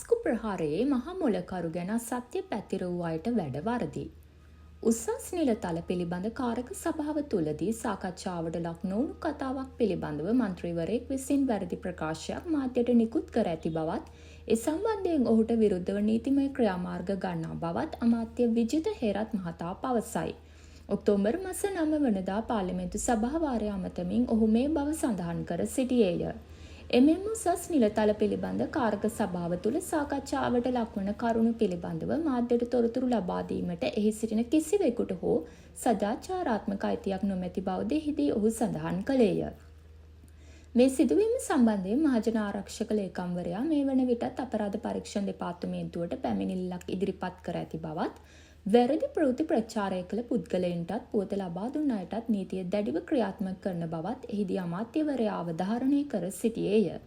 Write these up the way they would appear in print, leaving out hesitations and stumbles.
පාස්කු ප්‍රහාරයේ මහා මොලකරු ගැන සත්‍ය පැතිර වූ අයට වැඩ වරදි. උසස් නිලතල පිළිබඳ කාරක සභාව තුළදී සාකච්ඡාවට ලක් නොවුණු කතාවක් පිළිබඳව මන්ත්‍රීවරයෙක් විසින් වැරදි ප්‍රකාශයක් මාධ්‍යයට නිකුත් කර ඇති බවත්, ඒ සම්බන්ධයෙන් ඔහුට විරුද්ධව නීතිමය ක්‍රියාමාර්ග ගන්නා බවත් අමාත්‍ය විජිත හේරත් මහතා පවසයි. ඔක්තෝබර් මාස 9 වනදා පාර්ලිමේන්තු සභාවාරය අමතමින් ඔහු මේ බව සඳහන් කර සිටියේය. එමෙන්ම උසස් නිලතල පිළිබඳ කාරක සභාව තුළ සාකච්ඡාවට ලක්වන කරුණු පිළිබඳව මාධ්‍යට තොරතුරු ලබා දීමට එහි සිටින කිසිවෙකුට හෝ සදාචාරාත්මක අයිතියක් නොමැති බවද එහිදී ඔහු සඳහන් කළේය. මේ සිදුවීම සම්බන්ධයෙන් මහජන ආරක්ෂක ලේකම්වරයා මේ වන විටත් අපරාධ පරීක්ෂණ දෙපාර්තමේන්තුවට පැමිණිල්ලක් ඉදිරිපත් කර ඇති බවත්, වැරදි ප්‍රවෘත්ති ප්‍රචාරය කළ පුද්ගලයන්ටත් පුවත ලබා දුන් අයටත් නීතිය දැඩිව ක්‍රියාත්මක කරන බවත් එහිදී අමාත්‍යවරයා අවධාරණය කර සිටියේය.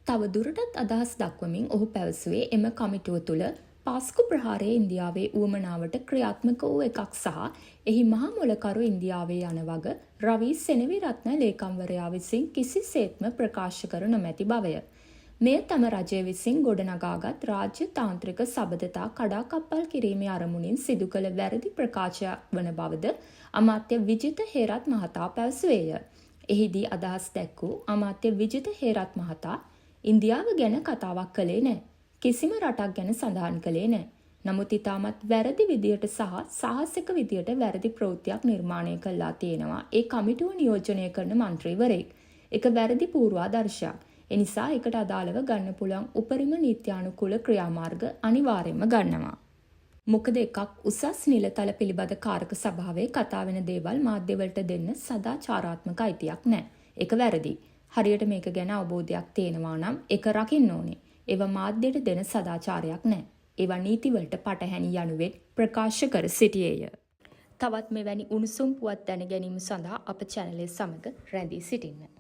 තව දුරටත් අදහස් දක්වමින් ඔහු පැවසුවේ එම කමිටුව තුළ පාස්කු ප්‍රහාරය ඉන්දියාවේ උවමනාවට ක්‍රියාත්මක වූ එකක් සහ එහි මහා මොලකරු ඉන්දියාවේ යන වග රවී සෙනවිරත්න ලේකම්වරයා විසින් කිසිසේත්ම ප්‍රකාශ කර නොමැති බවය. මෙය තම රජය විසින් ගොඩනගාගත් රාජ්‍ය තාන්ත්‍රික සබඳතා කඩාකප්පල් කිරීමේ අරමුණින් සිදු කළ වැරදි ප්‍රකාශයක් වන බවද අමාත්‍ය විජිත හේරත් මහතා පැවසුවේය. එහිදී අදහස් දැක්වූ අමාත්‍ය විජිත හේරත් මහතා ඉන්දියාව ගැන කතාවක් කළේ නැහැ. කිසිම රටක් ගැන සඳහන් කළේ නැහැ. නමුත් ඉතාමත් වැරදි විදියට සහ සාහසික විදියට වැරදි ප්‍රවෘත්තියක් නිර්මාණය කළා තියෙනවා ඒ කමිටුව නියෝජනය කරන මන්ත්‍රීවරයෙක්. ඒක වැරදි පූර්වාදර්ශයක්. එනිසා එකට අදාළව ගන්න පුළුවන් උපරිම නීත්‍යානුකූල ක්‍රියාමාර්ග අනිවාර්යයෙන්ම ගන්නවා. මොකද එකක් උසස් නිලතල පිළිබඳ කාරක සභාවේ කතා වෙන දේවල් මාධ්‍යවලට දෙන්න සදාචාරාත්මක අයිතියක් නැහැ. ඒක වැරදි. හරියට මේක ගැන අවබෝධයක් තියෙනවා නම් ඒක රකින්න ඕනේ. ඒවා මාධ්‍යයට දෙන සදාචාරයක් නැහැ. ඒවා නීතිවලට පටහැනි යනුවෙන් ප්‍රකාශ කර සිටියේය. තවත් මෙවැනි උණුසුම් පුවත් දැන ගැනීම සඳහා අප channel එක සමග රැඳී සිටින්න.